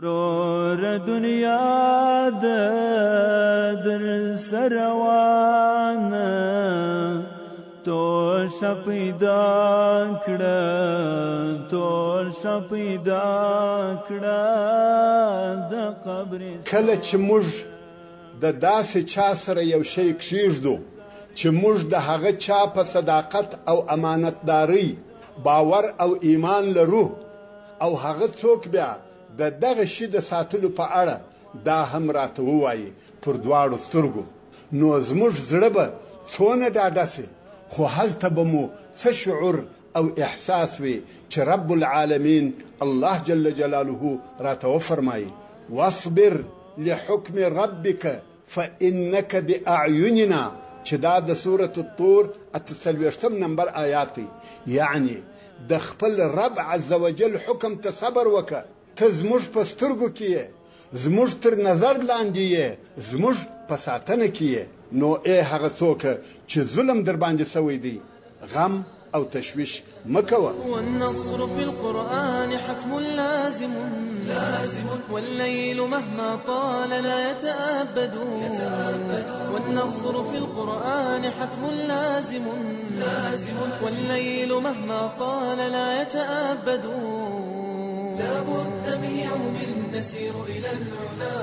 رور دنیا در سروان تو شپیدا کړه تو شپیدا کړه د قبر کله چې موږ د داسې چا سره یو شی کښیږدو چې موږ د هغه چا په صداقت او امانتداري باور او ایمان لرو او هغه څوک بیا د دغه شي د ساتلو په اړه دا هم راته ووایي پر دواړو سترګو نو زموږ زړه به څونه ډاډه سي خو هلته به مو څه شعور او احساس وي چې رب العالمین الله جل جلاله راته وفرمایي واصبر لحكم ربك فإنك بأعيننا چې دا د سورة الطور 48 نمبر آیات دی یعنی د خپل رب عز وجل حکم ته صبر وکړه ته زموږ په سترګو کې یې زموږ تر نظر لاندې یې زموږ په ساتنه کې یې نو ای هغه څوک چې ظلم در باندې سوی دی غم أو تشويش مكوى. والنصر في القرآن حتم لازم والليل مهما طال لا يتأبد والنصر في القرآن حتم لازم والليل مهما طال لا يتأبد لا بد من يوم نسير إلى العلا